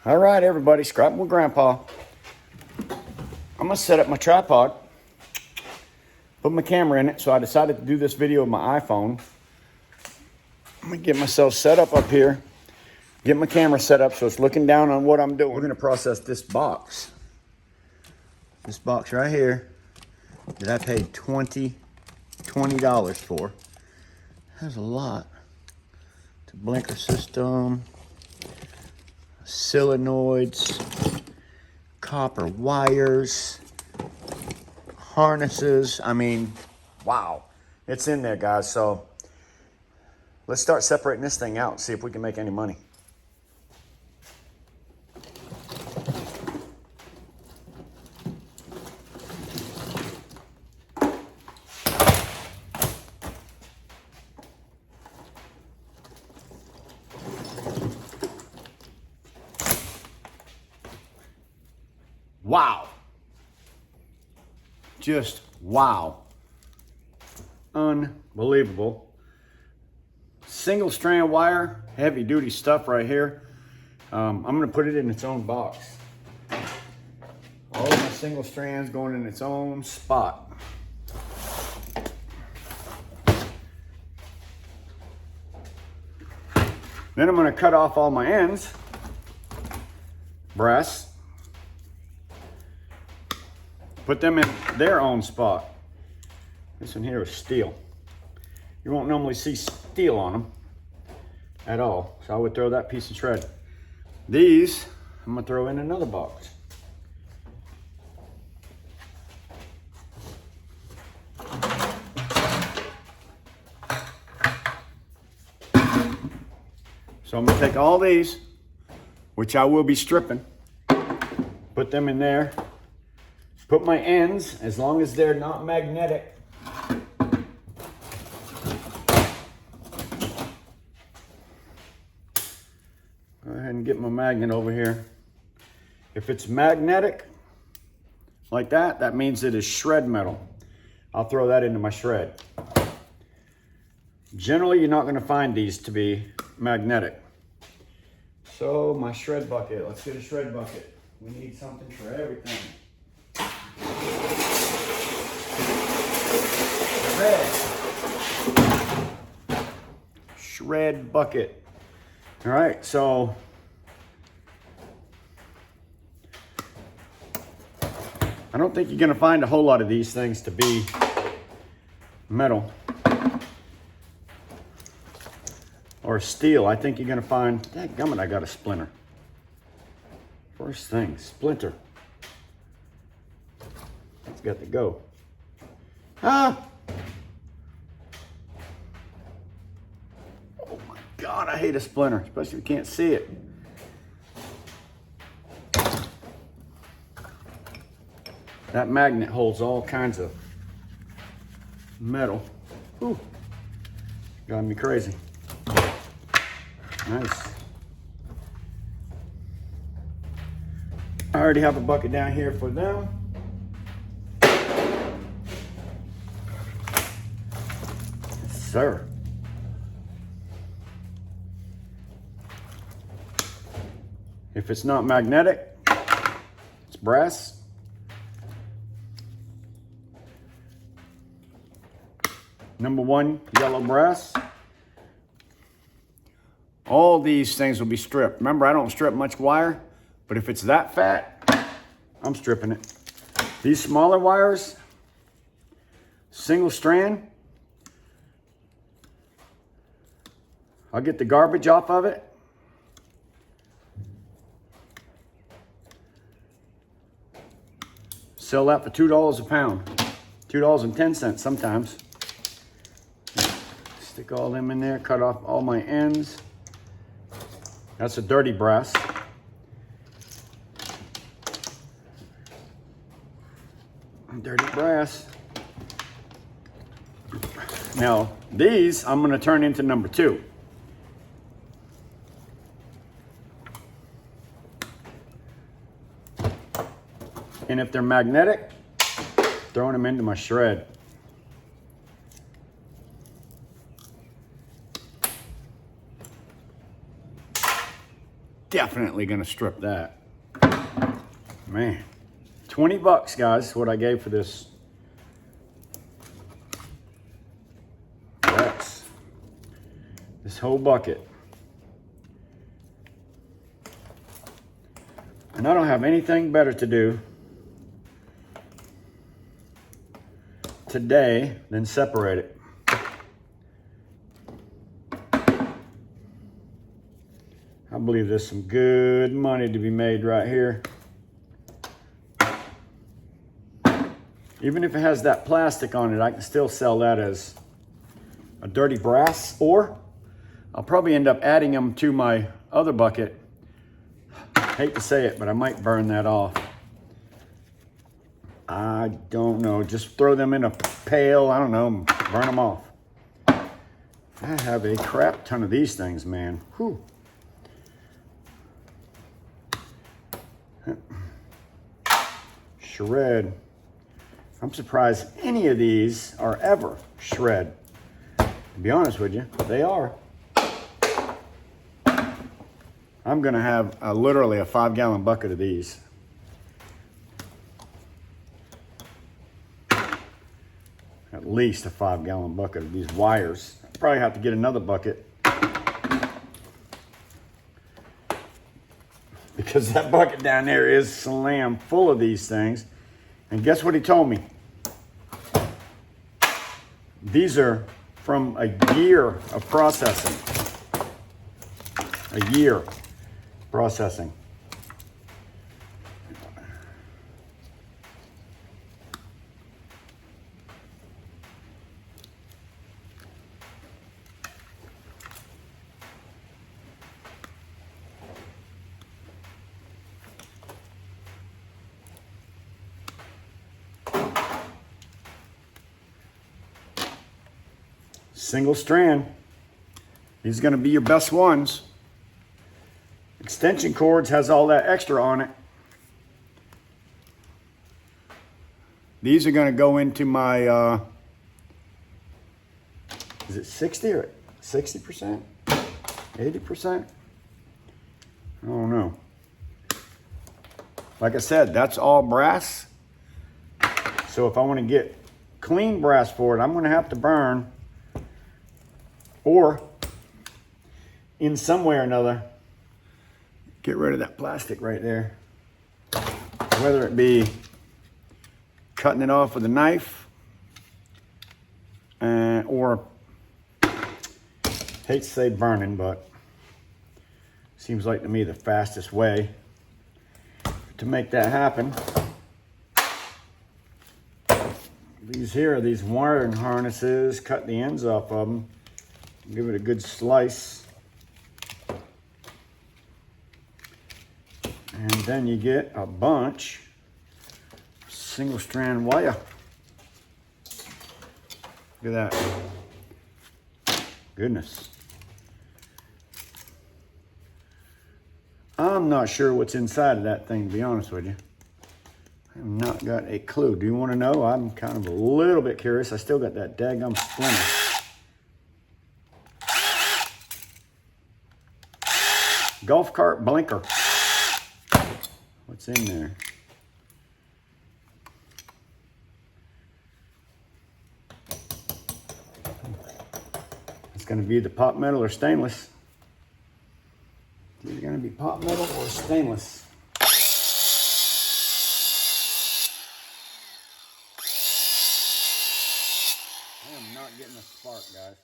All right, everybody, scrapping with Grandpa. I'm gonna set up my tripod, put my camera in it. So I decided to do this video with my iPhone. I'm gonna get myself set up here, get my camera set up so it's looking down on what I'm doing. We're gonna process this box right here that I paid $20 for. That's a lot. It's a blinker system, solenoids, copper wires, harnesses. I mean, wow, it's in there, guys. So let's start separating this thing out and see if we can make any money. Wow. Just wow. Unbelievable. Single strand wire, heavy duty stuff right here. I'm gonna put it in its own box. All of my single strands going in its own spot. Then I'm gonna cut off all my ends, brass, put them in their own spot. This one here is steel. You won't normally see steel on them at all, so I would throw that piece of shred. These, I'm gonna throw in another box. So I'm gonna take all these, which I will be stripping, put them in there, put my ends, as long as they're not magnetic, go ahead and get my magnet over here. If it's magnetic like that, that means it is shred metal. I'll throw that into my shred. Generally, you're not gonna find these to be magnetic. So my shred bucket, let's get a shred bucket. We need something for everything. Shred bucket. All right, so I don't think you're gonna find a whole lot of these things to be metal or steel. I think you're gonna find, dadgummit, I got a splinter. First thing, splinter. It's got to go. Ah! Oh my God, I hate a splinter, especially if you can't see it. That magnet holds all kinds of metal. Ooh, driving me crazy. Nice. I already have a bucket down here for them. Yes, sir. If it's not magnetic, it's brass. Number one, yellow brass. All these things will be stripped. Remember, I don't strip much wire, but if it's that fat, I'm stripping it. These smaller wires, single strand, I'll get the garbage off of it. Sell that for $2 a pound. $2.10 sometimes. Stick all them in there, cut off all my ends. That's a dirty brass. Dirty brass. Now, these I'm gonna turn into number 2. And if they're magnetic, throwing them into my shred. definitely gonna strip that. Man, 20 bucks, guys, what I gave for this. That's this whole bucket. And I don't have anything better to do today than separate it. I believe there's some good money to be made right here. Even if it has that plastic on it, I can still sell that as a dirty brass, or I'll probably end up adding them to my other bucket. Hate to say it, but I might burn that off. I don't know, just throw them in a pail, I don't know, burn them off. I have a crap ton of these things, man. Whew. Shred. I'm surprised any of these are ever shred. To be honest with you, they are. I'm gonna have literally a 5-gallon bucket of these. At least a 5-gallon bucket of these wires. I'll probably have to get another bucket. Because that bucket down there is slam full of these things. And guess what he told me? These are from a year of processing. A year processing. Single strand. These are going to be your best ones. Extension cords has all that extra on it. These are going to go into my, is it 60 or 60%? 80%? I don't know. Like I said, that's all brass. So if I want to get clean brass for it, I'm going to have to burn, or in some way or another, get rid of that plastic right there. Whether it be cutting it off with a knife, or, hate to say burning, but seems like to me the fastest way to make that happen. These here are these wiring harnesses. Cut the ends off of them. Give it a good slice. And then you get a bunch of single strand wire. Look at that. Goodness. I'm not sure what's inside of that thing, to be honest with you. I have not got a clue. Do you want to know? I'm kind of a little bit curious. I still got that daggum splinter. Golf cart blinker. What's in there? It's going to be the pot metal or stainless. It's either going to be pot metal or stainless. I am not getting a spark, guys.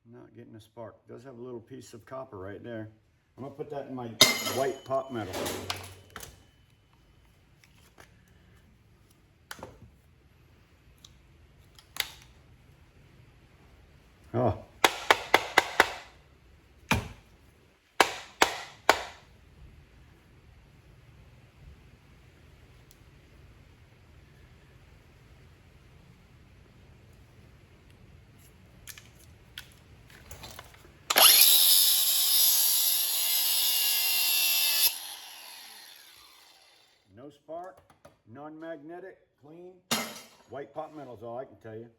Not getting a spark. It does have a little piece of copper right there. I'm gonna put that in my white pot metal. Oh. No spark, non-magnetic, clean, white pot metal is all I can tell you.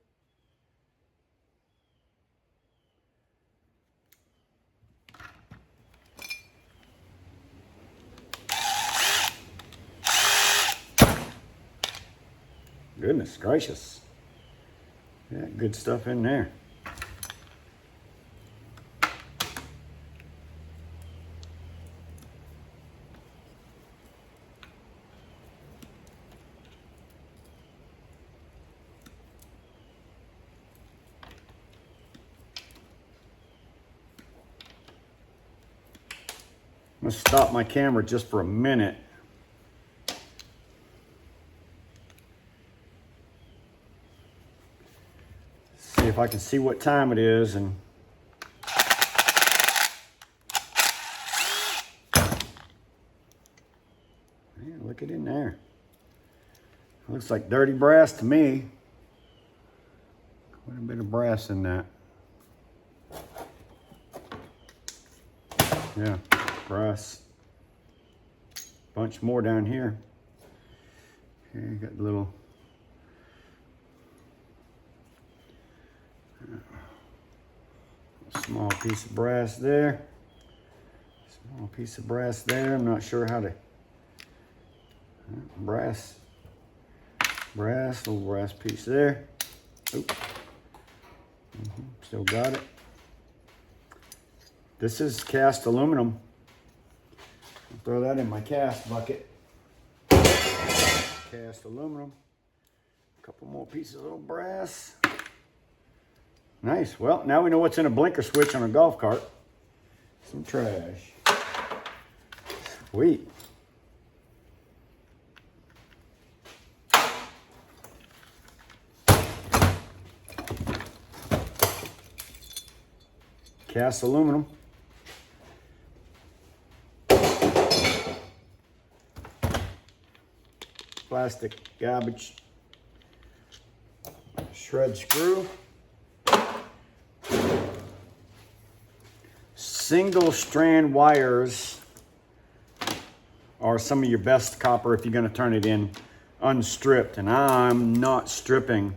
Goodness gracious. Yeah, good stuff in there. I'm gonna stop my camera just for a minute. See if I can see what time it is and man, look it in there. Looks like dirty brass to me. Quite a bit of brass in that. Yeah, brass. Bunch more down here. Here you got the little small piece of brass there. Small piece of brass there. I'm not sure how to brass, little brass piece there. Oop. Still got it. This is cast aluminum. I'll throw that in my cast bucket. Cast aluminum. A couple more pieces of little brass. Nice. Well, now we know what's in a blinker switch on a golf cart. Some trash. Sweet. Cast aluminum. Plastic garbage. Shred screw. Single strand wires are some of your best copper if you're going to turn it in unstripped, and I'm not stripping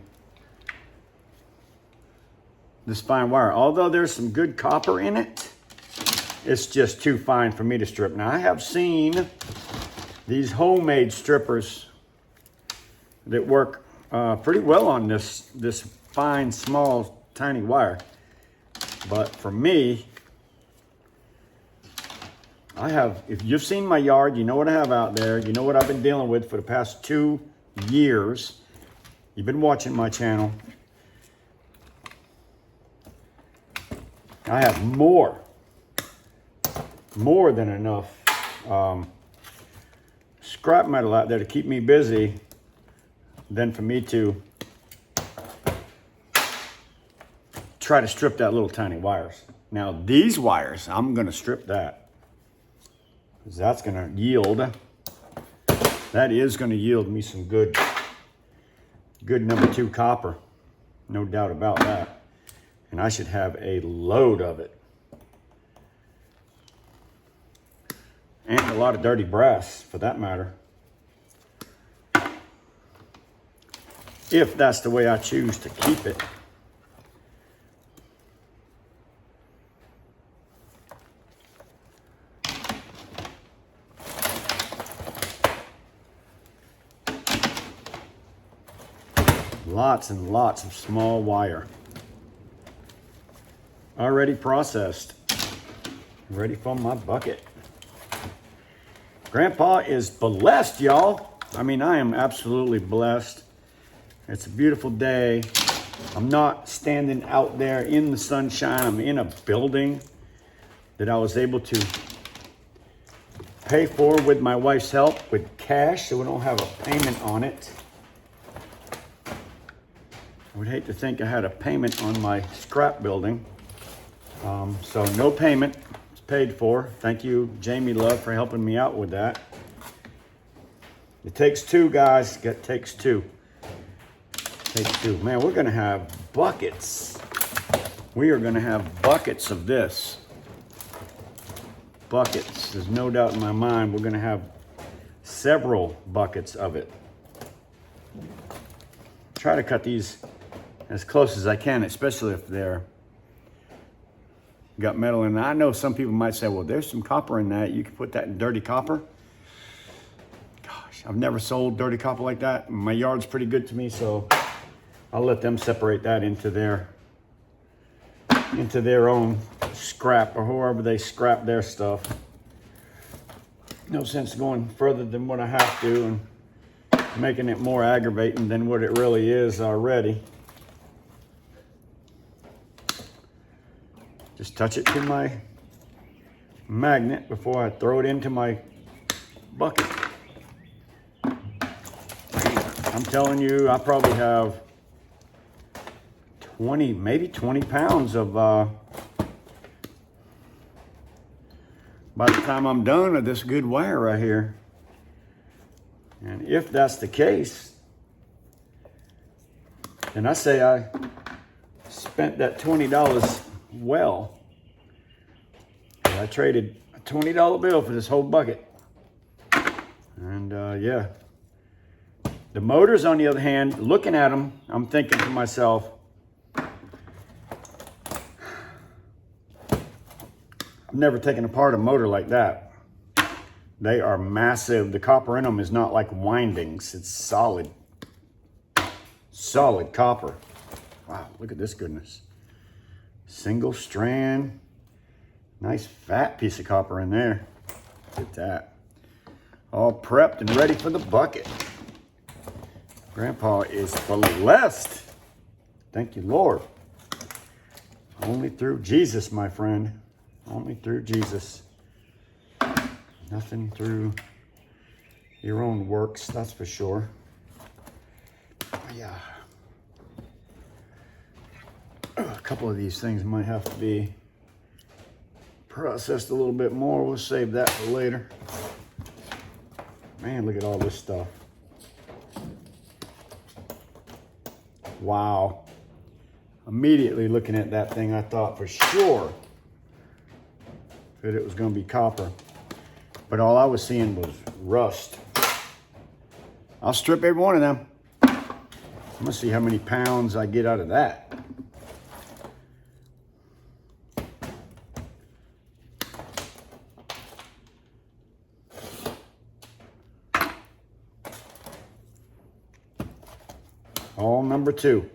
this fine wire. Although there's some good copper in it, it's just too fine for me to strip. Now I have seen these homemade strippers that work pretty well on this fine, small, tiny wire, but for me, if you've seen my yard, you know what I have out there. You know what I've been dealing with for the past 2 years. You've been watching my channel. I have more than enough scrap metal out there to keep me busy than for me to try to strip that little tiny wires. Now these wires, I'm gonna strip that. Because that's going to yield, that is going to yield me some good number 2 copper. No doubt about that. And I should have a load of it. And a lot of dirty brass, for that matter. If that's the way I choose to keep it. Lots and lots of small wire. Already processed. Ready for my bucket. Grandpa is blessed, y'all. I mean, I am absolutely blessed. It's a beautiful day. I'm not standing out there in the sunshine. I'm in a building that I was able to pay for with my wife's help with cash, so we don't have a payment on it. I would hate to think I had a payment on my scrap building. So no payment, it's paid for. Thank you, Jamie Love, for helping me out with that. It takes 2, guys. It takes 2. Takes 2. Man, we're gonna have buckets. We are gonna have buckets of this. Buckets, there's no doubt in my mind we're gonna have several buckets of it. Try to cut these as close as I can, especially if they're got metal in it. I know some people might say, well, there's some copper in that. You can put that in dirty copper. Gosh, I've never sold dirty copper like that. My yard's pretty good to me, so I'll let them separate that into their own scrap, or however they scrap their stuff. No sense going further than what I have to and making it more aggravating than what it really is already. Just touch it to my magnet before I throw it into my bucket. I'm telling you, I probably have 20, maybe 20 pounds of, by the time I'm done with this good wire right here. And if that's the case, then I say I spent that $20 well. I traded a $20 bill for this whole bucket. And yeah. The motors, on the other hand, looking at them, I'm thinking to myself, I've never taken apart a motor like that. They are massive. The copper in them is not like windings. It's solid. Solid copper. Wow, look at this goodness. Single strand. Nice fat piece of copper in there. Look at that. All prepped and ready for the bucket. Grandpa is blessed. Thank you, Lord. Only through Jesus, my friend. Only through Jesus. Nothing through your own works, that's for sure. Yeah. A couple of these things might have to be processed a little bit more. We'll save that for later. Man, look at all this stuff. Wow. Immediately looking at that thing, I thought for sure that it was going to be copper. But all I was seeing was rust. I'll strip every one of them. I'm going to see how many pounds I get out of that. All number 2.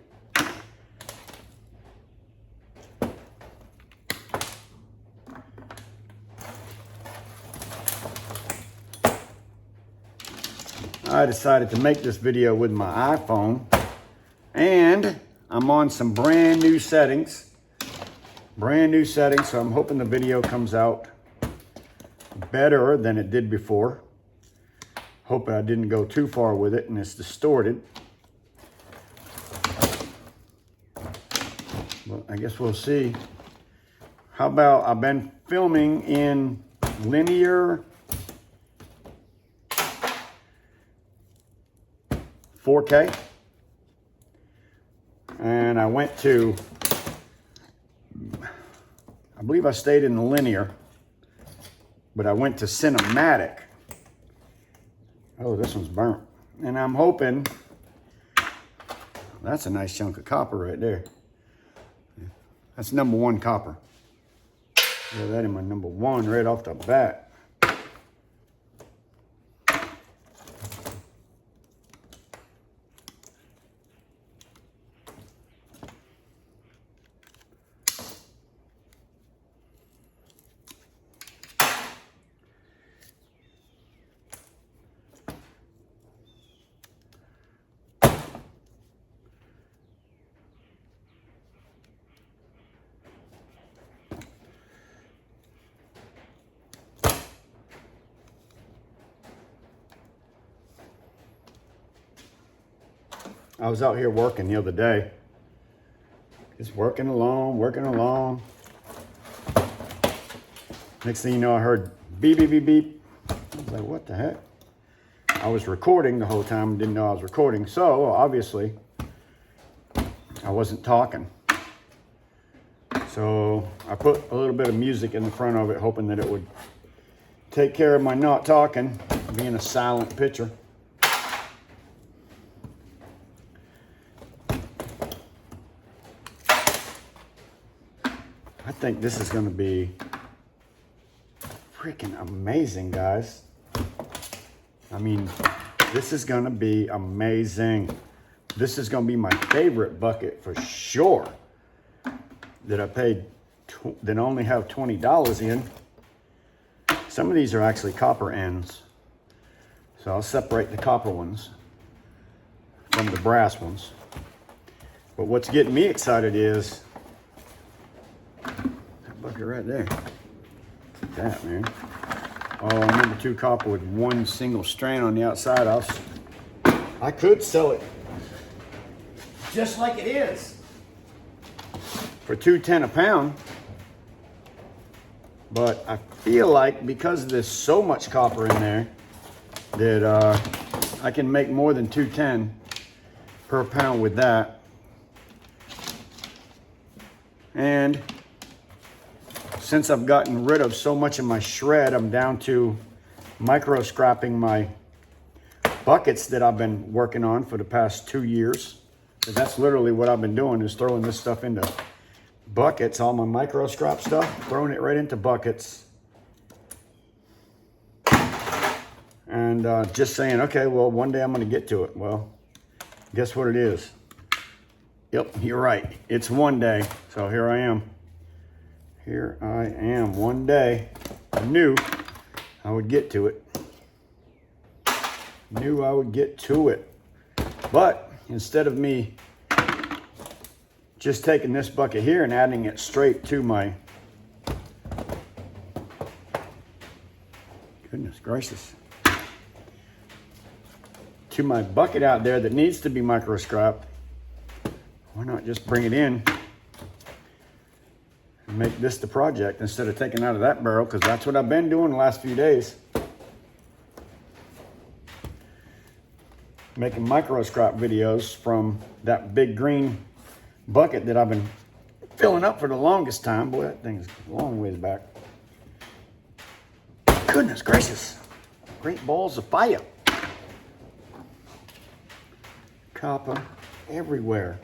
I decided to make this video with my iPhone, and I'm on some brand new settings. So I'm hoping the video comes out better than it did before. Hoping I didn't go too far with it and it's distorted. Well, I guess we'll see. How about, I've been filming in linear 4K, and I went to, I believe I stayed in the linear, but I went to cinematic. Oh, this one's burnt. And I'm hoping, that's a nice chunk of copper right there. That's number 1 copper. Yeah, that in my number 1 right off the bat. I was out here working the other day. Just working along. Next thing you know, I heard beep, beep, beep, beep. I was like, what the heck? I was recording the whole time, didn't know I was recording. So obviously I wasn't talking. So I put a little bit of music in the front of it, hoping that it would take care of my not talking, being a silent picture. I think this is going to be freaking amazing, guys. I mean, This is gonna be amazing. This is gonna be my favorite bucket for sure. That I paid, that only have $20 in. Some of these are actually copper ends. So I'll separate the copper ones from the brass ones. But what's getting me excited is that bucket right there. Look at that, man. Oh, number 2 copper with one single strand on the outside. I could sell it just like it is for $2.10 a pound. But I feel like because there's so much copper in there that I can make more than $2.10 per pound with that. And since I've gotten rid of so much of my shred, I'm down to micro scrapping my buckets that I've been working on for the past 2 years. So that's literally what I've been doing, is throwing this stuff into buckets, all my micro scrap stuff, throwing it right into buckets. And just saying, okay, well, one day I'm gonna get to it. Well, guess what it is? Yep, you're right. It's one day. So here I am. Here I am. One day. I knew I would get to it. Knew I would get to it. But instead of me just taking this bucket here and adding it straight to my, goodness gracious, to my bucket out there that needs to be micro scrapped, why not just bring it in and make this the project instead of taking out of that barrel, because that's what I've been doing the last few days. Making micro scrap videos from that big green bucket that I've been filling up for the longest time. Boy, that thing's a long ways back. Goodness gracious. Great balls of fire. Copper everywhere.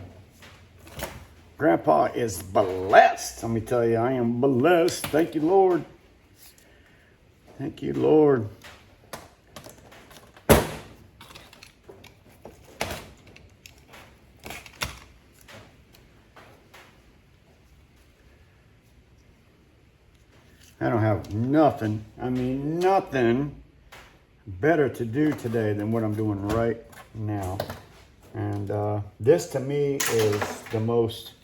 Grandpa is blessed. Let me tell you, I am blessed. Thank you, Lord. Thank you, Lord. I don't have nothing, I mean nothing better to do today than what I'm doing right now. And this to me is the most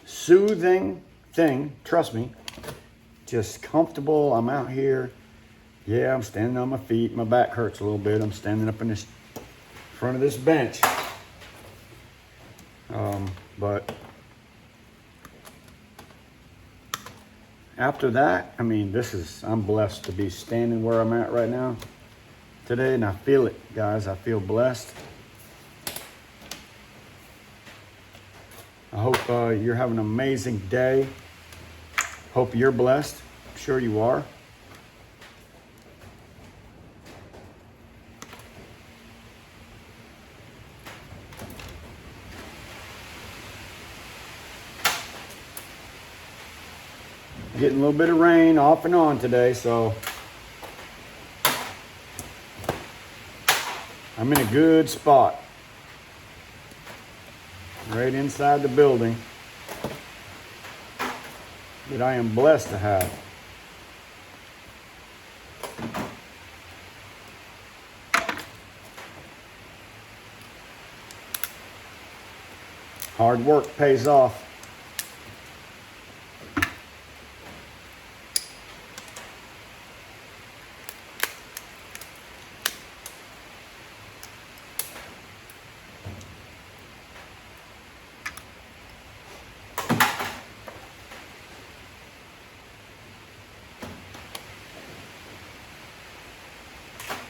soothing thing, trust me. Just comfortable, I'm out here. Yeah, I'm standing on my feet, my back hurts a little bit. I'm standing up in this front of this bench. But after that, I mean, I'm blessed to be standing where I'm at right now today, and I feel it, guys. I feel blessed. I hope you're having an amazing day. Hope you're blessed. I'm sure you are. Getting a little bit of rain off and on today, so I'm in a good spot. Right inside the building that I am blessed to have. Hard work pays off.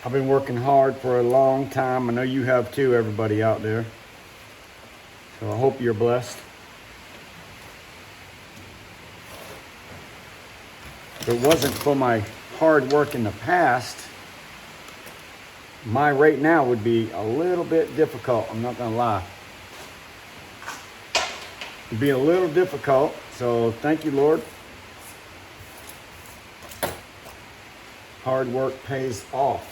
I've been working hard for a long time. I know you have too, everybody out there. So I hope you're blessed. If it wasn't for my hard work in the past, my rate now would be a little bit difficult. I'm not gonna lie. It'd be a little difficult. So thank you, Lord. Hard work pays off.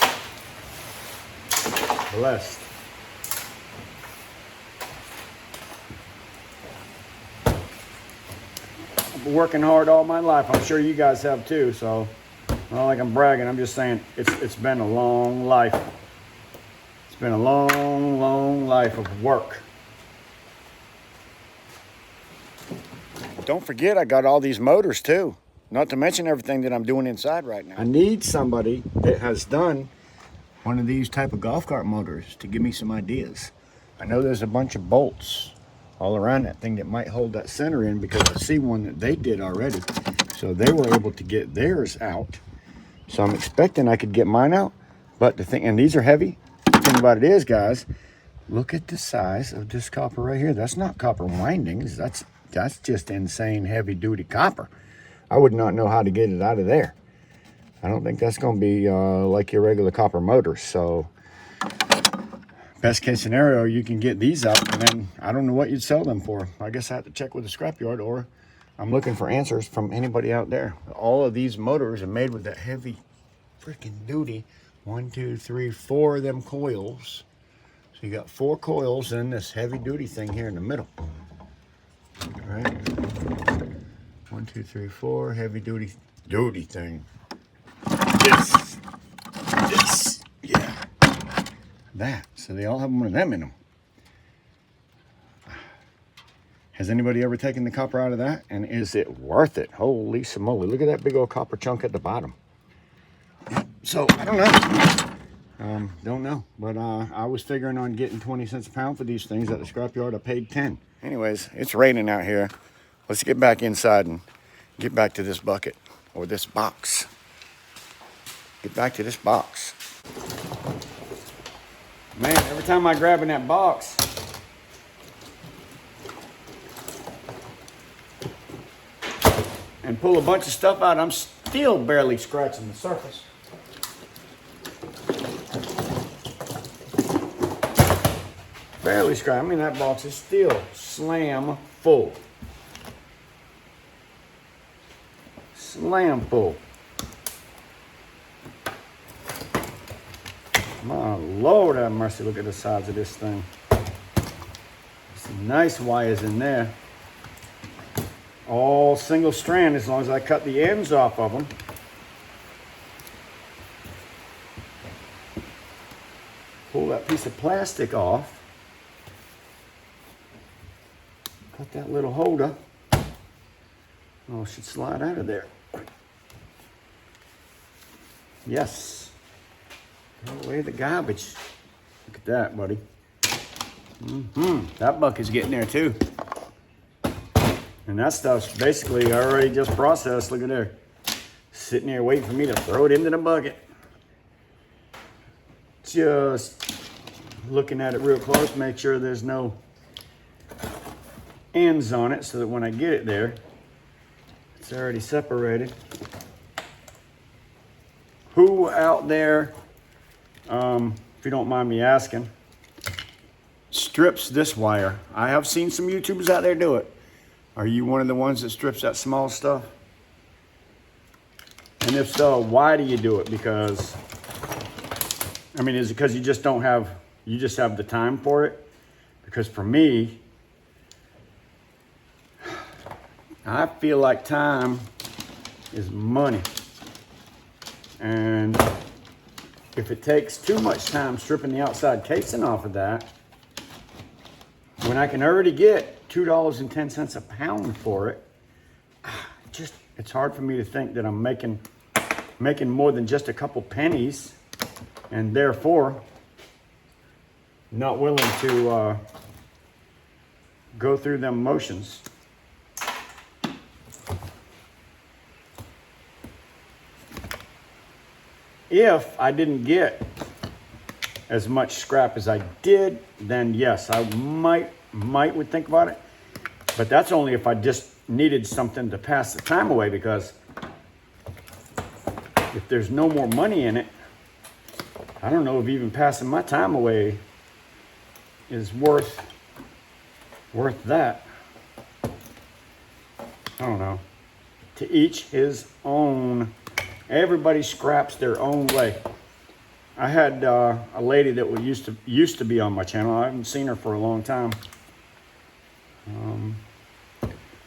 Blessed. I've been working hard all my life. I'm sure you guys have too, so not like I'm bragging. I'm just saying it's been a long life. It's been a long, long life of work. Don't forget, I got all these motors too. Not to mention everything that I'm doing inside right now. I need somebody that has done one of these type of golf cart motors to give me some ideas. I know there's a bunch of bolts all around that thing that might hold that center in, because I see one that they did already. So they were able to get theirs out. So I'm expecting I could get mine out. But the thing, and these are heavy. The thing about it is, guys, look at the size of this copper right here. That's not copper windings. That's just insane heavy duty copper. I would not know how to get it out of there. I don't think that's going to be like your regular copper motor. So best case scenario, you can get these out, and then I don't know what you'd sell them for. I guess I have to check with the scrapyard, or I'm looking for answers from anybody out there. All of these motors are made with that heavy freaking duty 1, 2, 3, 4 of them coils. So you got 4 coils in this heavy duty thing here in the middle. All right. 1, 2, 3, 4 heavy duty thing. This, yeah, that. So they all have one of them in them. Has anybody ever taken the copper out of that? And is it worth it? Holy smoly! Look at that big old copper chunk at the bottom. So I don't know. Don't know. But I was figuring on getting 20 cents a pound for these things at the scrapyard. I paid 10. Anyways, it's raining out here. Let's get back inside and get back to this bucket, or this box. Get back to this box. Man, every time I grab in that box, and pull a bunch of stuff out, I'm still barely scratching the surface. Barely scratching. I mean, that box is still slam full. Slam full. My Lord have mercy, look at the size of this thing. Some nice wires in there. All single strand, as long as I cut the ends off of them. Pull that piece of plastic off. Cut that little holder. Oh, it should slide out of there. Yes. Throw away the garbage. Look at that, buddy. That bucket's getting there too. And that stuff's basically already just processed. Look at there. Sitting there waiting for me to throw it into the bucket. Just looking at it real close, make sure there's no ends on it so that when I get it there, it's already separated. Who out there, if you don't mind me asking, strips this wire? I have seen some YouTubers out there do it. Are you one of the ones that strips that small stuff? And if so, why do you do it? Because, I mean, is it because you just don't have, you just have the time for it? Because for me, I feel like time is money. And if it takes too much time stripping the outside casing off of that, when I can already get $2.10 a pound for it, it's hard for me to think that I'm making more than just a couple pennies, and therefore not willing to go through them motions. If I didn't get as much scrap as I did, then yes, I might would think about it. But that's only if I just needed something to pass the time away, because if there's no more money in it, I don't know if even passing my time away is worth that. I don't know. To each his own. Everybody scraps their own way. I had a lady that used to be on my channel. I haven't seen her for a long time.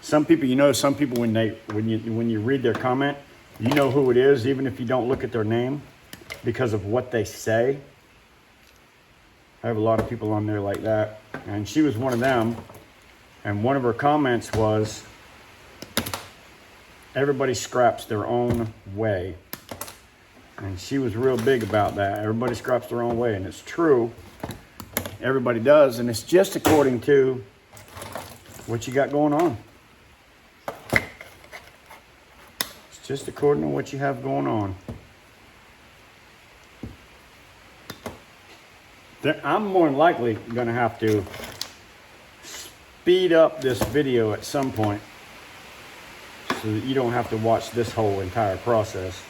Some people, you know, some people when you read their comment, you know who it is, even if you don't look at their name, because of what they say. I have a lot of people on there like that, and she was one of them. And one of her comments was, everybody scraps their own way. And she was real big about that. Everybody scraps their own way, and it's true. Everybody does, and it's just according to what you got going on. It's just according to what you have going on. I'm more than likely going to have to speed up this video at some point so that you don't have to watch this whole entire process.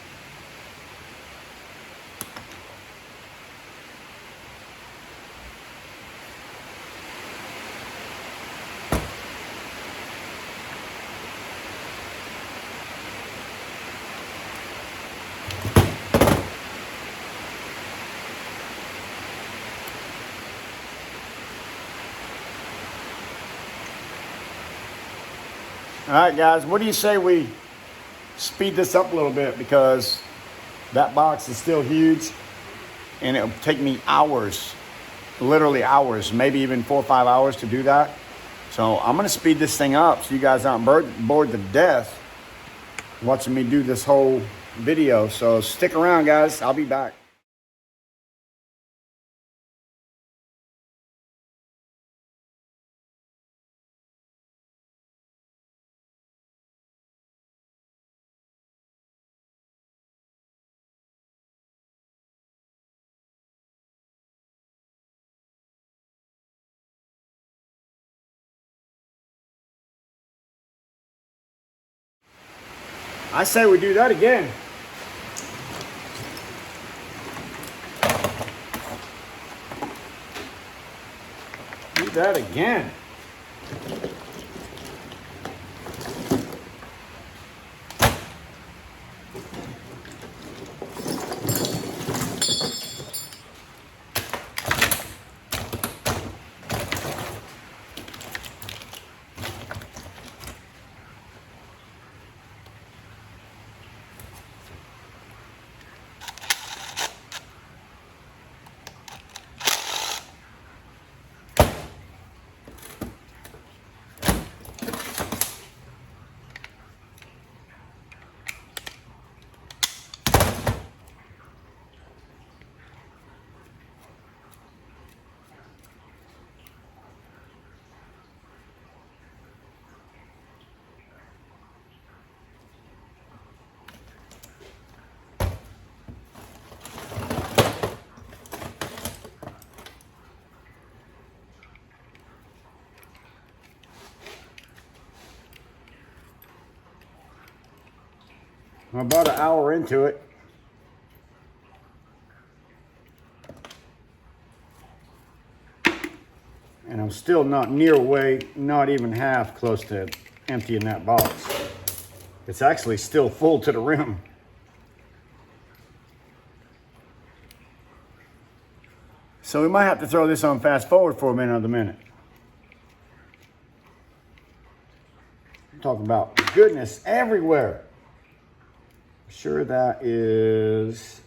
All right, guys, what do you say we speed this up a little bit, because that box is still huge and it'll take me hours, literally hours, maybe even 4 or 5 hours to do that. So I'm gonna speed this thing up so you guys aren't bored to death watching me do this whole video. So stick around, guys, I'll be back. I say we do that again. Do that again. I'm about an hour into it. And I'm still not not even half close to emptying that box. It's actually still full to the rim. So we might have to throw this on fast forward for another minute. I'm talking about goodness everywhere. Sure, that is,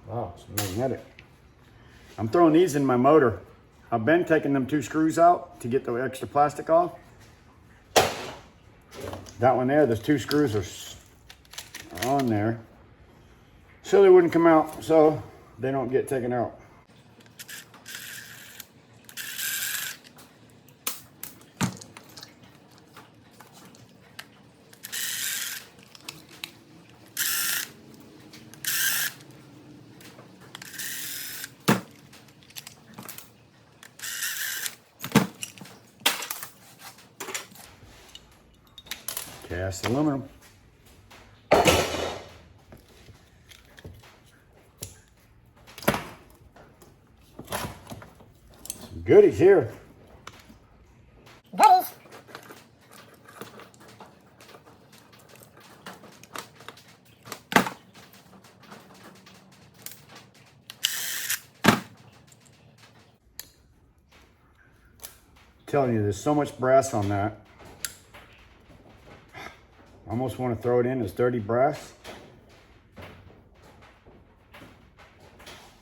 wow, it's magnetic. I'm throwing these in my motor. I've been taking them 2 screws out to get the extra plastic off. That one there, those 2 screws are on there. So they wouldn't come out, so they don't get taken out. Cast aluminum. Some goodies here. Goodies. telling you, there's so much brass on that. I almost want to throw it in as dirty brass.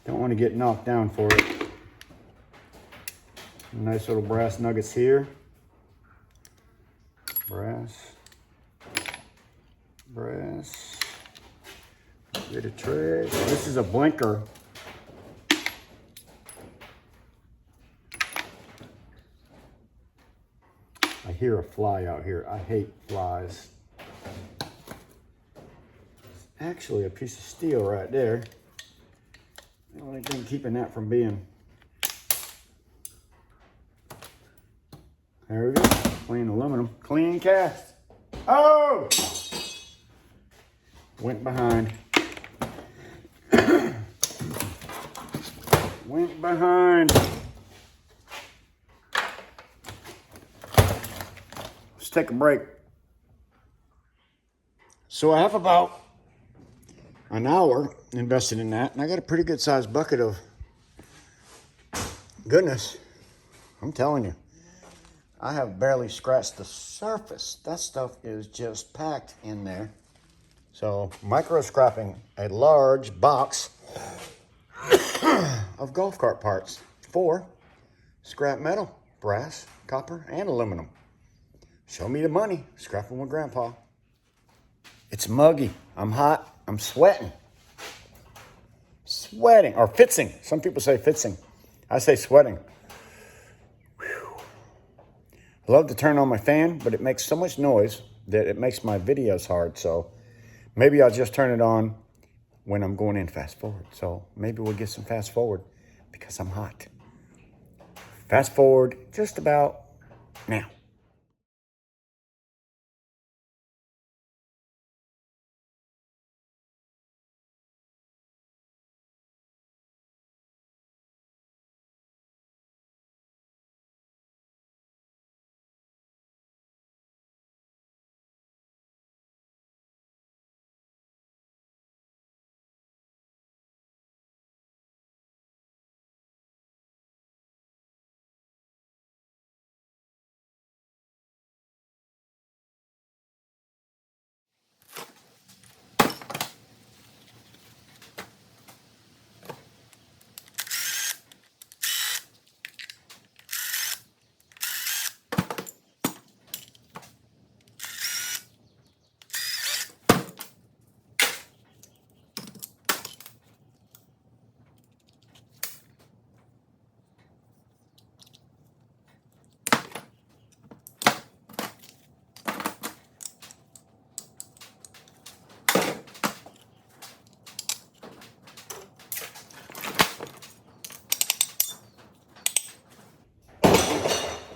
Don't want to get knocked down for it. Nice little brass nuggets here. Brass. Brass. Bit of trash. This is a blinker. I hear a fly out here. I hate flies. It's actually a piece of steel right there. The only thing keeping that from being. There we go. Clean aluminum. Clean cast. Oh! Went behind. Went behind. Let's take a break. So I have about an hour invested in that, and I got a pretty good sized bucket of goodness. I'm telling you, I have barely scratched the surface. That stuff is just packed in there. So micro scrapping a large box of golf cart parts for scrap metal, brass, copper, and aluminum. Show me the money. Scrapping with Grandpa. It's muggy. I'm hot. I'm sweating. Sweating. Or fitzing. Some people say fitzing. I say sweating. Whew. I love to turn on my fan, but it makes so much noise that it makes my videos hard. So maybe I'll just turn it on when I'm going in fast forward. So maybe we'll get some fast forward because I'm hot. Fast forward just about now.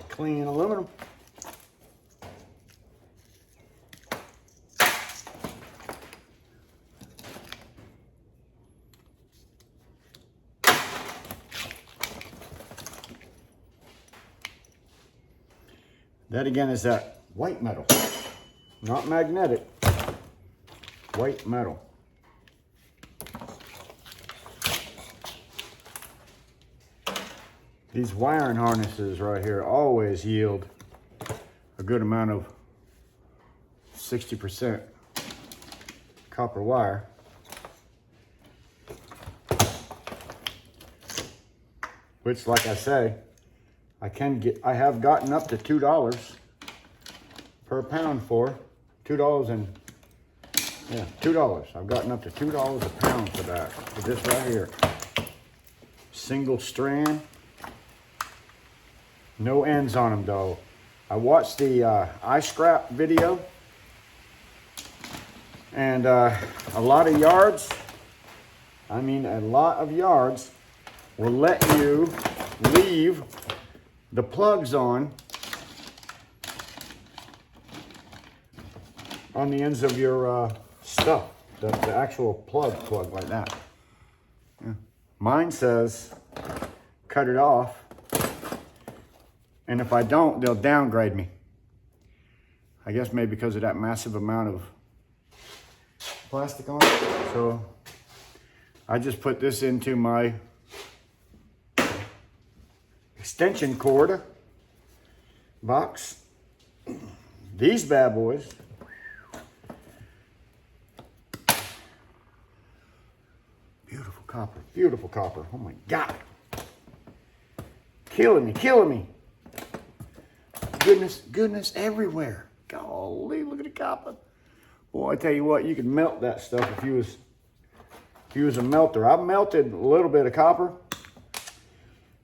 Clean aluminum. That again is that white metal, not magnetic, white metal. These wiring harnesses right here always yield a good amount of 60% copper wire. Which, like I say, I have gotten up to $2 per pound for $2 and yeah, $2. I've gotten up to $2 a pound for that. For this right here, single strand. No ends on them though. I watched the iScrap video, and a lot of yards, I mean a lot of yards, will let you leave the plugs on the ends of your stuff, the actual plug like that. Yeah. Mine says cut it off. And if I don't, they'll downgrade me. I guess maybe because of that massive amount of plastic on it. So I just put this into my extension cord box. These bad boys. Beautiful copper, beautiful copper. Oh my God. Killing me, killing me. Goodness everywhere. Golly, look at the copper. Boy, I tell you what, you could melt that stuff if you was a melter. I've melted a little bit of copper.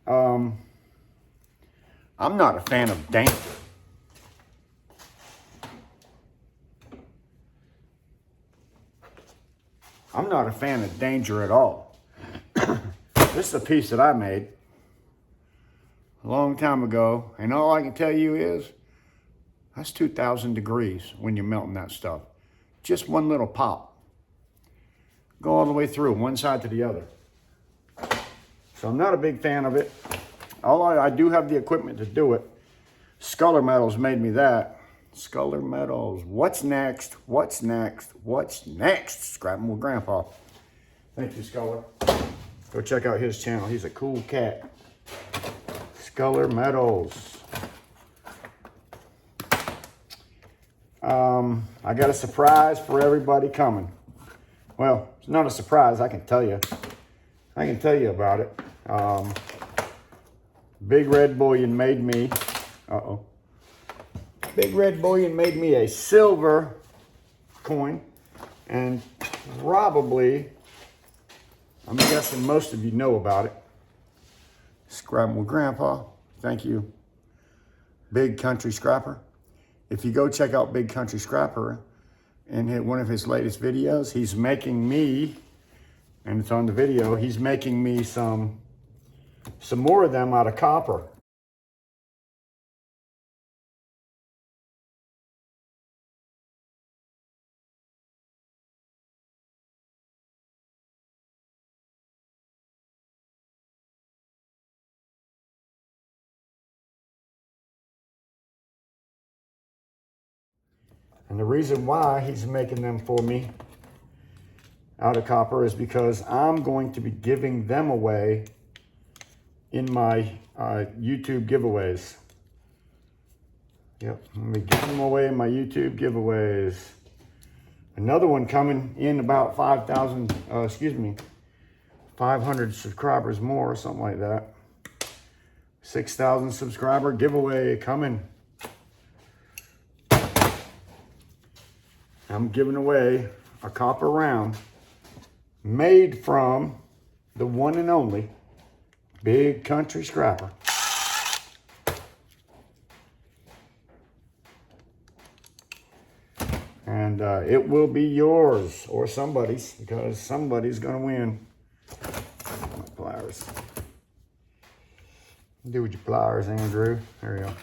I'm not a fan of danger. I'm not a fan of danger at all. This is a piece that I made a long time ago, and all I can tell you is that's 2,000 degrees when you're melting that stuff. Just one little pop. Go all the way through, one side to the other. So I'm not a big fan of it. I do have the equipment to do it. Sculler Metals made me that. Sculler Metals. What's next? What's next? What's next? Scrapping with Grandpa. Thank you, Sculler. Go check out his channel. He's a cool cat. Sculler Metals. I got a surprise for everybody coming. Well, it's not a surprise. I can tell you. I can tell you about it. Big Red Bullion made me. Big Red Bullion made me a silver coin, and probably, I'm guessing most of you know about it. Scrapping with Grandpa. Thank you, Big Country Scrapper. If you go check out Big Country Scrapper and one of his latest videos, he's making me, and it's on the video, he's making me some more of them out of copper. And the reason why he's making them for me out of copper is because I'm going to be giving them away in my YouTube giveaways. Yep, I'm gonna be giving them away in my YouTube giveaways. Another one coming in about 500 subscribers more, or something like that. 6,000 subscriber giveaway coming. I'm giving away a copper round made from the one and only Big Country Scrapper. And it will be yours or somebody's, because somebody's gonna win. My pliers. Do with your pliers, Andrew. There you go.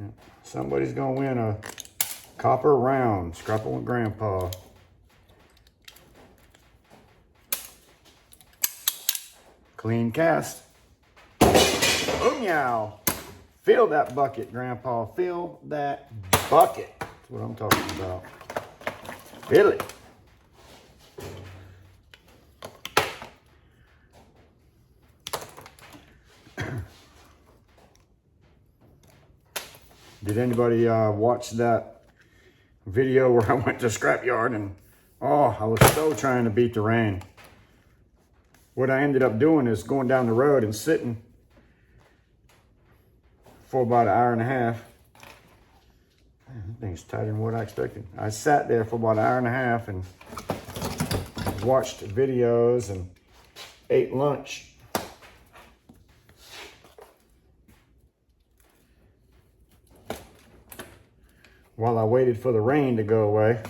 Yeah. Somebody's gonna win a copper round, Scrapping with Grandpa. Clean cast. Oh, meow. Fill that bucket, Grandpa. Fill that bucket. That's what I'm talking about. Fill it. Did anybody watch that video where I went to scrapyard and I was so trying to beat the rain? What I ended up doing is going down the road and sitting for about an hour and a half. Man, that thing's tighter than what I expected. I sat there for about an hour and a half and watched videos and ate lunch. While I waited for the rain to go away.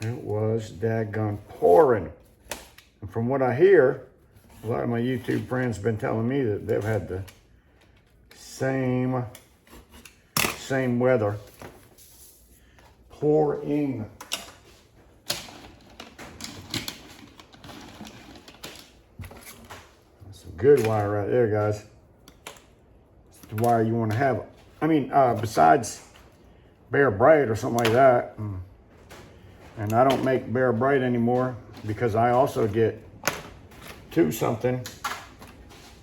It was daggone pouring. And from what I hear, a lot of my YouTube friends have been telling me that they've had the same weather. Pouring. That's some good wire right there, guys. That's the wire you want to have. I mean, besides Bear Bright or something like that. And I don't make Bear Bright anymore because I also get $2 something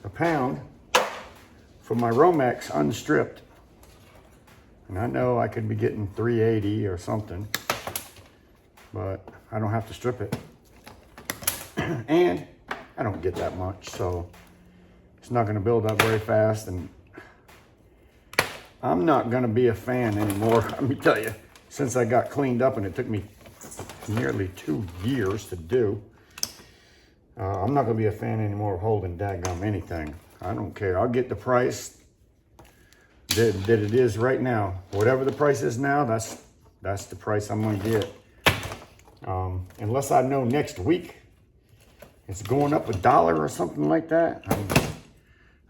a pound for my Romex unstripped. And I know I could be getting 380 or something, but I don't have to strip it. And I don't get that much, so it's not gonna build up very fast, and I'm not gonna be a fan anymore. Let me tell you, since I got cleaned up, and it took me nearly 2 years to do, I'm not gonna be a fan anymore of holding daggum anything. I don't care. I'll get the price that it is right now. Whatever the price is now, that's the price I'm gonna get. Unless I know next week it's going up $1 or something like that,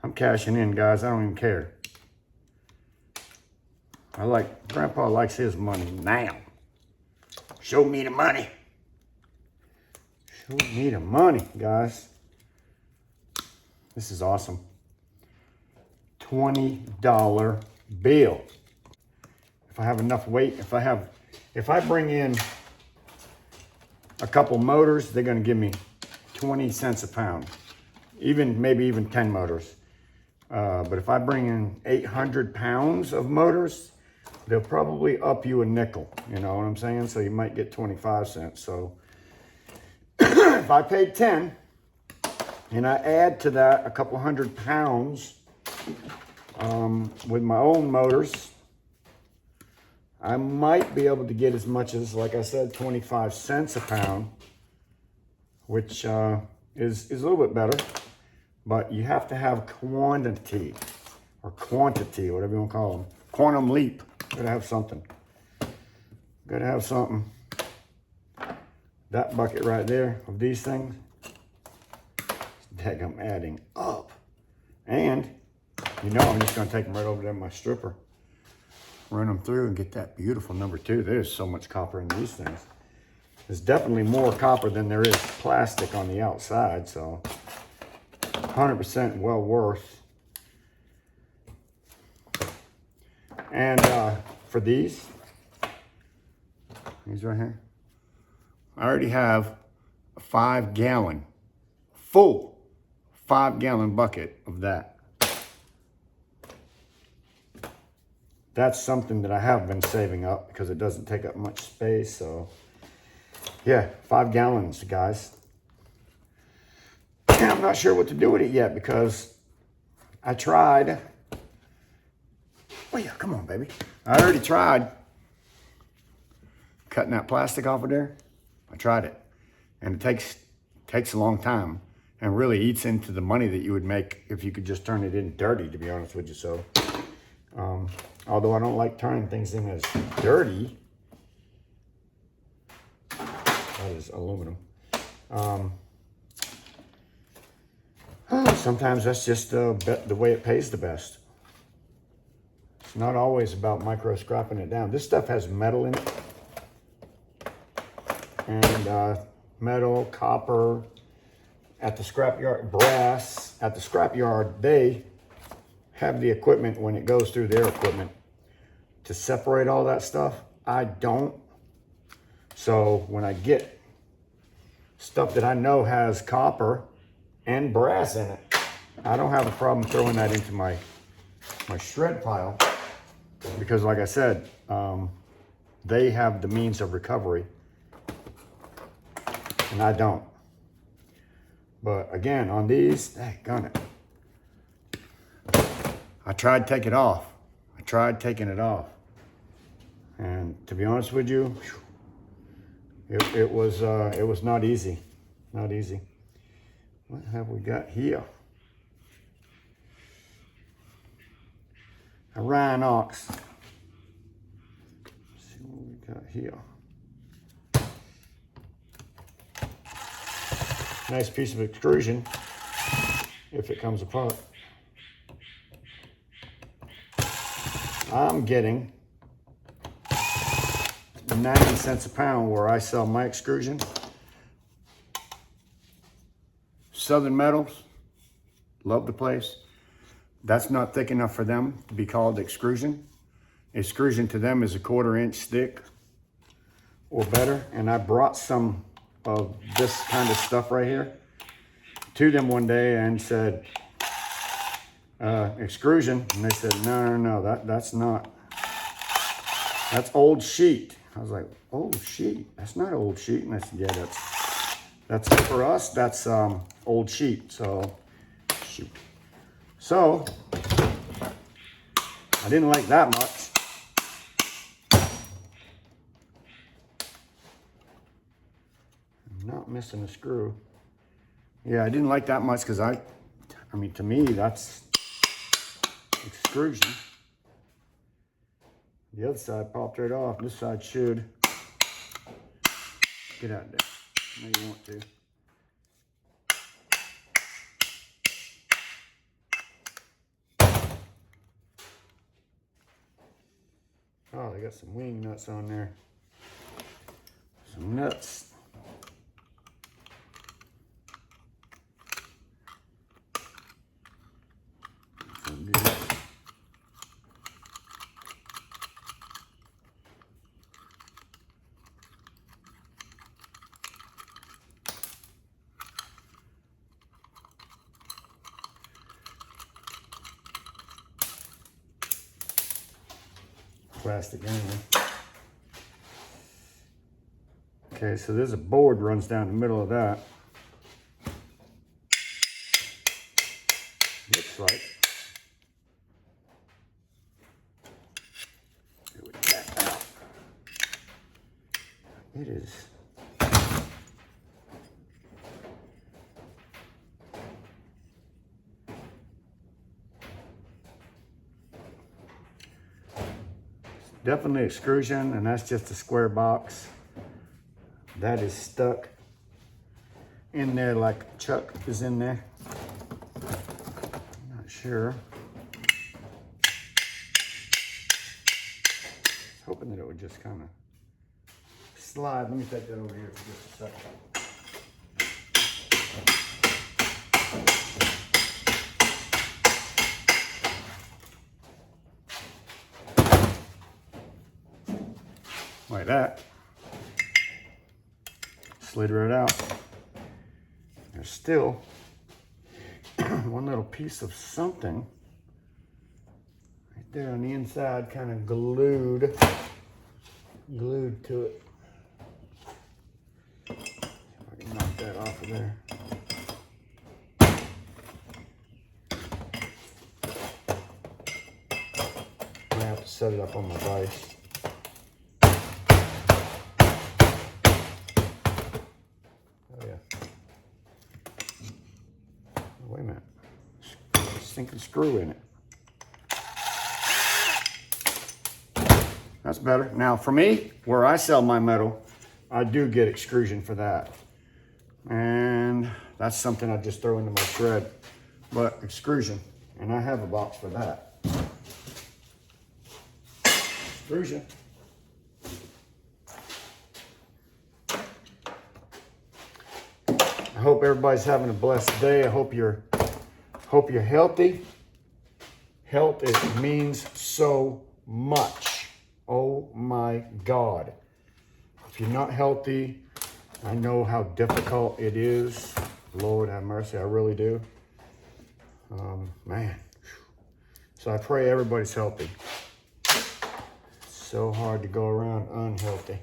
I'm cashing in, guys. I don't even care. Grandpa likes his money now. Show me the money. Show me the money, guys. This is awesome. $20 bill. If I have enough weight, if I bring in a couple motors, they're gonna give me 20 cents a pound. Maybe even 10 motors. But if I bring in 800 pounds of motors, they'll probably up you a nickel, you know what I'm saying? So you might get 25 cents. So if I paid 10 and I add to that a couple 100 pounds with my own motors, I might be able to get as much as, like I said, 25 cents a pound, which is a little bit better. But you have to have quantity, or quantity, whatever you want to call them. Quantum leap. Gotta have something. Gotta have something. That bucket right there of these things, heck, I'm adding up. And, you know, I'm just gonna take them right over there to my stripper. Run them through and get that beautiful number 2. There's so much copper in these things. There's definitely more copper than there is plastic on the outside, so 100% well worth. And for these right here, I already have a 5-gallon, full 5-gallon bucket of that. That's something that I have been saving up because it doesn't take up much space. So yeah, 5 gallons, guys. I'm not sure what to do with it yet because I tried. Oh yeah, come on, baby. I already tried cutting that plastic off of there. I tried it, and it takes a long time and really eats into the money that you would make if you could just turn it in dirty, to be honest with you. So, although I don't like turning things in as dirty, that is aluminum. Sometimes that's just the way it pays the best. It's not always about micro scrapping it down. This stuff has metal in it. And metal, copper, at the scrapyard, brass. At the scrapyard, they have the equipment when it goes through their equipment to separate all that stuff. I don't. So when I get stuff that I know has copper and brass in it, I don't have a problem throwing that into my shred pile because, like I said, they have the means of recovery and I don't. But again, on these, daggone it, I tried taking it off. And to be honest with you, it was not easy. Not easy. What have we got here? A Rhinox. Let's see what we got here. Nice piece of extrusion if it comes apart. I'm getting 90 cents a pound where I sell my extrusion. Southern Metals, love the place. That's not thick enough for them to be called extrusion. Extrusion to them is a 1/4 inch thick or better. And I brought some of this kind of stuff right here to them one day and said, extrusion, and they said, no, that's not, that's old sheet. I was like, old sheet? That's not old sheet. And I said, yeah, that's for us, that's old sheet. So, shoot. So, I didn't like that much. I'm not missing a screw. Yeah, I didn't like that much because I mean, to me, that's extrusion. The other side popped right off. This side should. Get out of there. No, you want to. Oh, they got some wing nuts on there. Some nuts. Plastic anyway. Okay, so there's a board runs down the middle of that. Looks like. It is. Definitely extrusion, and that's just a square box that is stuck in there like Chuck is in there. I'm not sure. Hoping that it would just kind of slide. Let me take that over here for just a second. Like that. Slid right out. There's still one little piece of something right there on the inside, kind of glued to it. See if I can knock that off of there. I have to set it up on my vise. Wait a minute. Sinking screw in it. That's better. Now for me, where I sell my metal, I do get extrusion for that. And that's something I just throw into my shred. But extrusion, and I have a box for that. Extrusion. I hope everybody's having a blessed day. I hope you're healthy. Health, it means so much. Oh my God. If you're not healthy, I know how difficult it is. Lord have mercy, I really do. Man. So I pray everybody's healthy. It's so hard to go around unhealthy.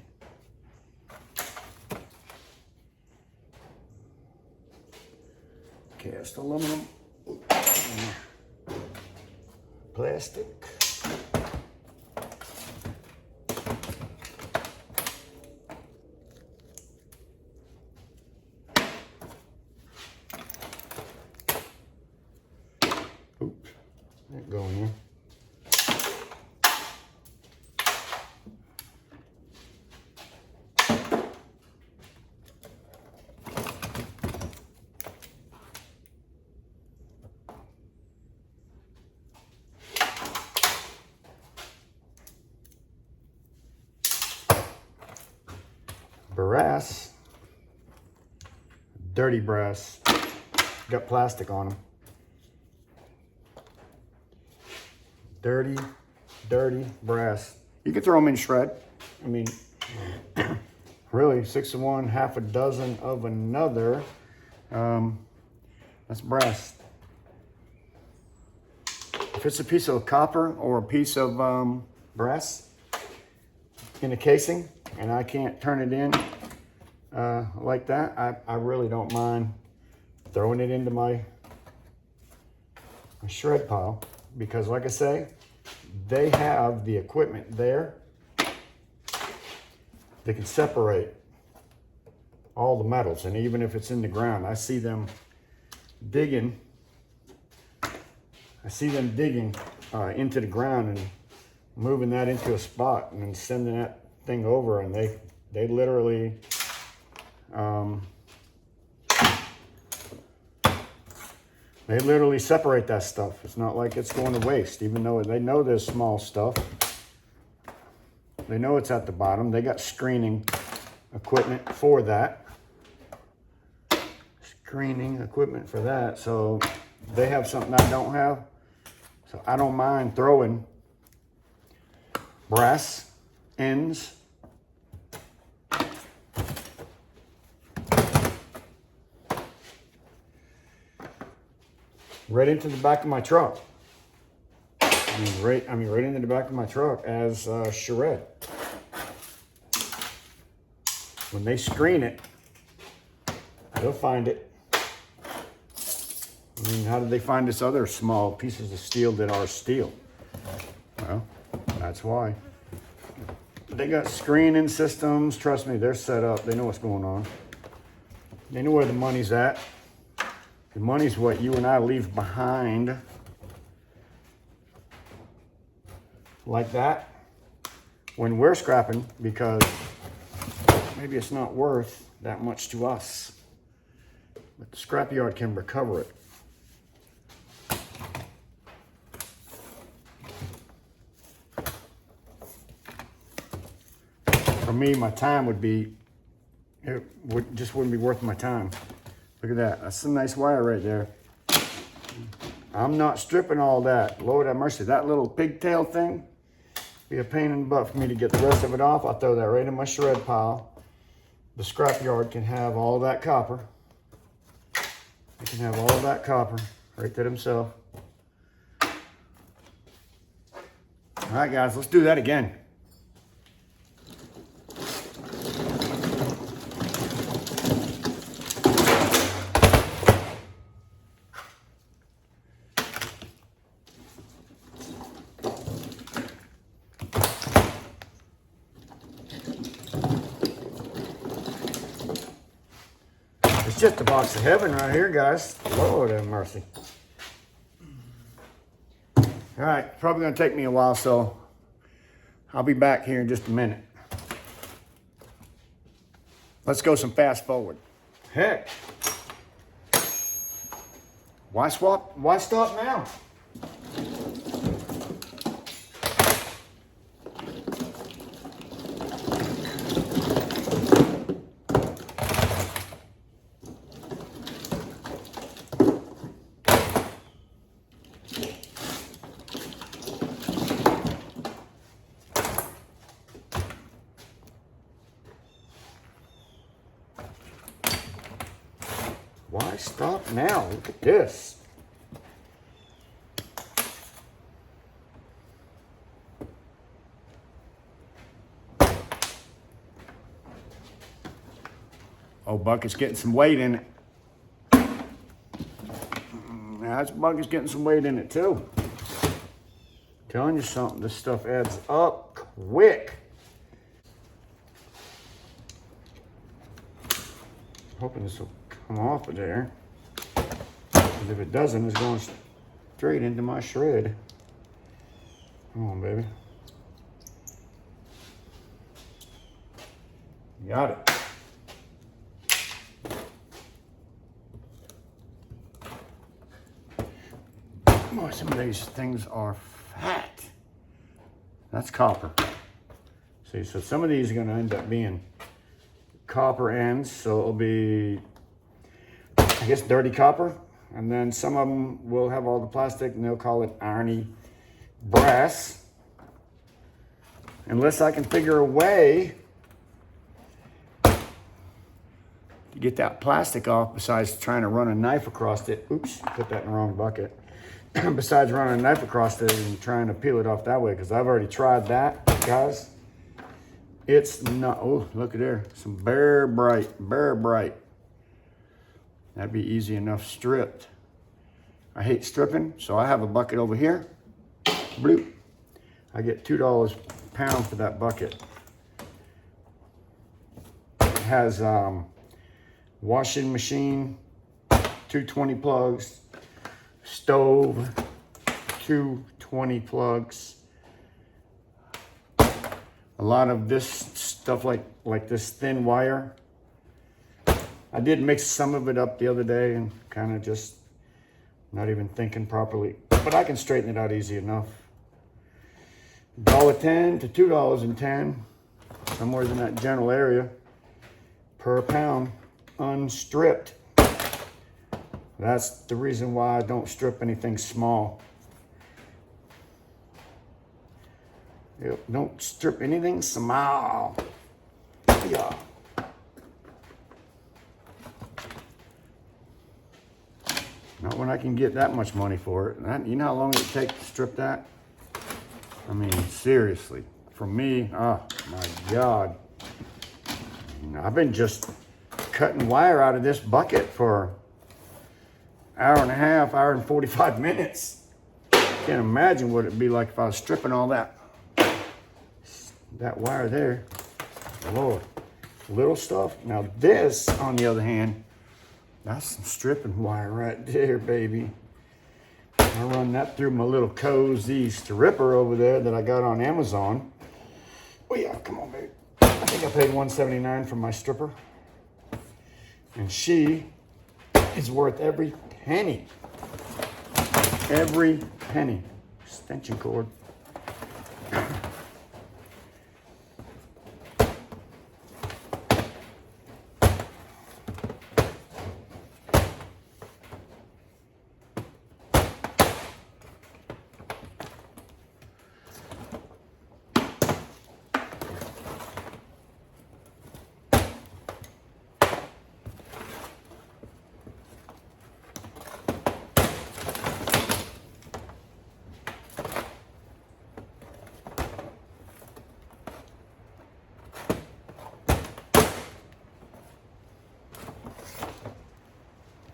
Cast aluminum, plastic. Oops, that go in here. Brass, dirty brass, got plastic on them. Dirty brass. You can throw them in shred. I mean, really, 6 of one, half a dozen of another. That's brass. if it's a piece of copper or a piece of brass in a casing and I can't turn it in like that, I really don't mind throwing it into my shred pile, because like I say, they have the equipment there. They can separate all the metals, and even if it's in the ground, I see them digging. Into the ground and moving that into a spot and then sending that thing over, and they literally separate that stuff. It's not like it's going to waste, even though they know there's small stuff. They know it's at the bottom. They got screening equipment for that. So they have something I don't have. So I don't mind throwing brass ends right into the back of my truck. Right into the back of my truck as shred. When they screen it, they'll find it. I mean, how did they find this other small pieces of steel that are steel? Well, that's why. They got screening systems. Trust me, they're set up. They know what's going on. They know where the money's at. The money's what you and I leave behind. Like that. When we're scrapping, because maybe it's not worth that much to us. But the scrapyard can recover it. For me, my time wouldn't be worth my time. Look at that. That's some nice wire right there. I'm not stripping all that. Lord have mercy. That little pigtail thing be a pain in the butt for me to get the rest of it off. I'll throw that right in my shred pile. The scrapyard can have all that copper. They can have all of that copper right to themselves. All right, guys, let's do that again. It's just a box of heaven right here, guys. Lord have mercy. All right, probably gonna take me a while, so I'll be back here in just a minute. Let's go some fast forward. Heck. Why stop now? Why stop now? Look at this. Oh, bucket's getting some weight in it. Now, this bucket's getting some weight in it too. Telling you something, this stuff adds up quick. Hoping this will come off of there. Because if it doesn't, it's going straight into my shred. Come on, baby. Got it. Boy, some of these things are fat. That's copper. See, so some of these are going to end up being copper ends, so it'll be, I guess, dirty copper. And then some of them will have all the plastic and they'll call it irony brass. Unless I can figure a way to get that plastic off besides trying to run a knife across it. Oops, put that in the wrong bucket. besides running a knife across it and trying to peel it off that way, because I've already tried that, guys. It's not, oh, look at there. Some bare bright. That'd be easy enough stripped. I hate stripping, so I have a bucket over here. Bloop. I get $2 a pound for that bucket. It has washing machine, 220 plugs, stove, 220 plugs. A lot of this stuff like this thin wire. I did mix some of it up the other day and kind of just not even thinking properly, but I can straighten it out easy enough. $1.10 to $2.10, somewhere in that general area per pound, unstripped. That's the reason why I don't strip anything small. Yep, don't strip anything small. Yeah. Not when I can get that much money for it. You know how long it would take to strip that? I mean, seriously. For me, oh my God. I've been just cutting wire out of this bucket for an hour and a half, hour and 45 minutes. Can't imagine what it'd be like if I was stripping all that wire there. Lord, little stuff. Now this, on the other hand, that's some stripping wire right there, baby. I run that through my little cozy stripper over there that I got on Amazon. Oh yeah, come on, baby. I think I paid $179 for my stripper. And she is worth every penny. Every penny. Extension cord.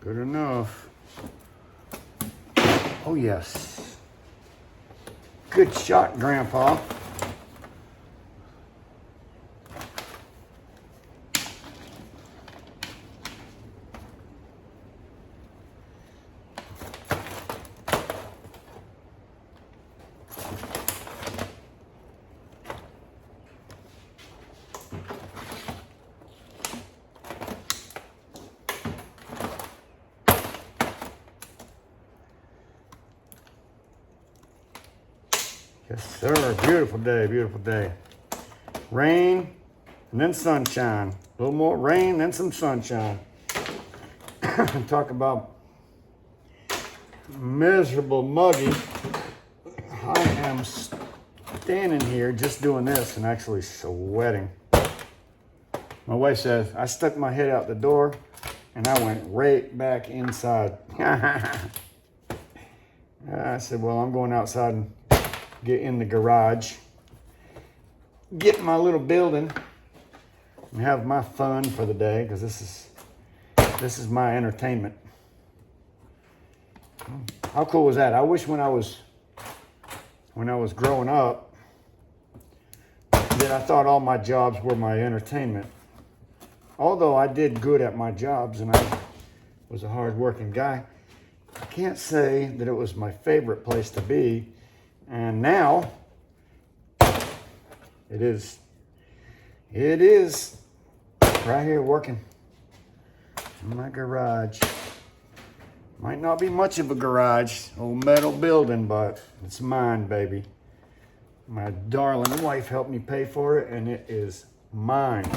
Good enough. Oh yes. Good shot, Grandpa. Yes, sir. Beautiful day, beautiful day. Rain and then sunshine. A little more rain, then some sunshine. Talk about miserable, muggy. I am standing here just doing this and actually sweating. My wife says, I stuck my head out the door and I went right back inside. I said, well, I'm going outside and get in the garage, get in my little building, and have my fun for the day, because this is my entertainment. How cool was that? I wish when I was growing up that I thought all my jobs were my entertainment. Although I did good at my jobs and I was a hard-working guy, I can't say that it was my favorite place to be. And now, it is right here working in my garage. Might not be much of a garage, old metal building, but it's mine, baby. My darling wife helped me pay for it, and it is mine.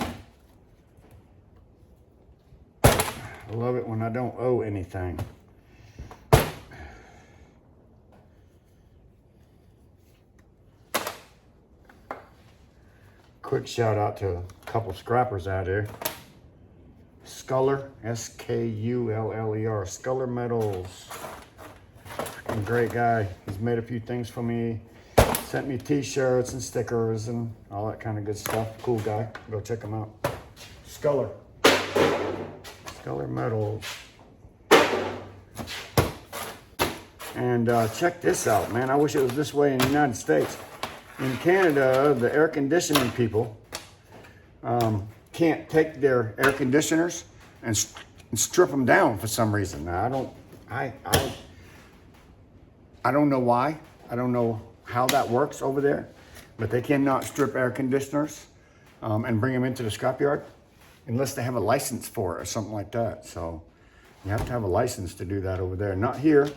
I love it when I don't owe anything. Quick shout out to a couple scrappers out there. Sculler, S-K-U-L-L-E-R, Sculler Metals. A great guy. He's made a few things for me. Sent me t-shirts and stickers and all that kind of good stuff. Cool guy. Go check him out. Sculler. Sculler Metals. And check this out, man. I wish it was this way in the United States. In Canada, the air conditioning people can't take their air conditioners and strip them down for some reason. Now, I don't know why. I don't know how that works over there, but they cannot strip air conditioners and bring them into the scrapyard unless they have a license for it or something like that. So you have to have a license to do that over there. Not here,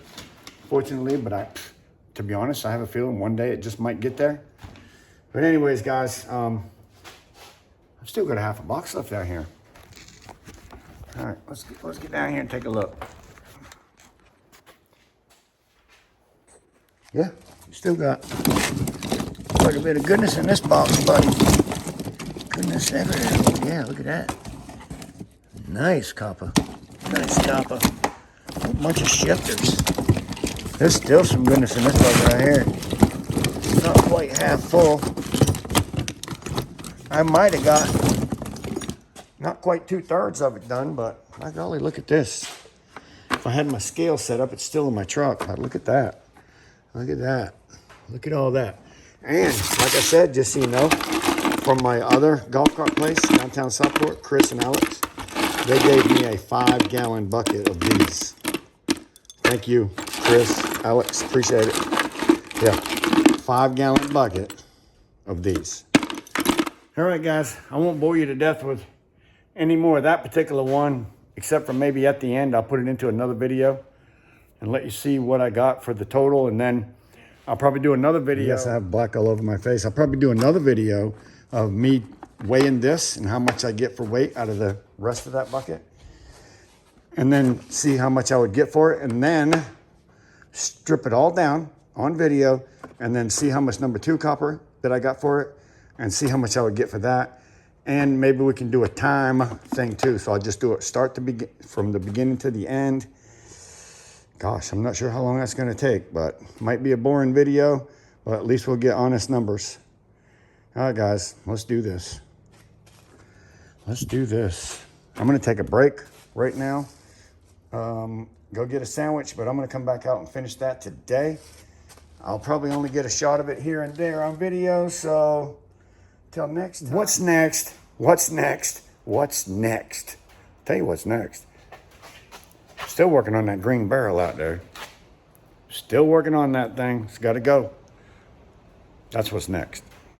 fortunately, but to be honest, I have a feeling one day it just might get there. But anyways, guys, I've still got a half a box left down here. All right, let's get down here and take a look. Yeah, still got quite a bit of goodness in this box, buddy. Goodness everywhere. Yeah, look at that. Nice copper. Nice copper. A whole bunch of shifters. There's still some goodness in this box right here. It's not quite half full. I might have got not quite 2/3 of it done, but my golly, look at this. If I had my scale set up, it's still in my truck. But look at that. Look at that. Look at all that. And like I said, just so you know, from my other golf cart place, downtown Southport, Chris and Alex, they gave me a 5-gallon bucket of these. Thank you, Chris, Alex, appreciate it. Yeah, 5-gallon bucket of these. All right, guys, I won't bore you to death with any more of that particular one, except for maybe at the end, I'll put it into another video and let you see what I got for the total. And then I'll probably do another video. Yes, I have black all over my face. I'll probably do another video of me weighing this and how much I get for weight out of the rest of that bucket. And then see how much I would get for it. And then strip it all down on video. And then see how much number 2 copper that I got for it. And see how much I would get for that. And maybe we can do a time thing too. So I'll just do it from the beginning to the end. Gosh, I'm not sure how long that's going to take, but might be a boring video, but at least we'll get honest numbers. All right, guys, let's do this. Let's do this. I'm going to take a break right now. Go get a sandwich, but I'm going to come back out and finish that today. I'll probably only get a shot of it here and there on video, so till next time. What's next? What's next? What's next? I'll tell you what's next. Still working on that green barrel out there. Still working on that thing. It's got to go. That's what's next.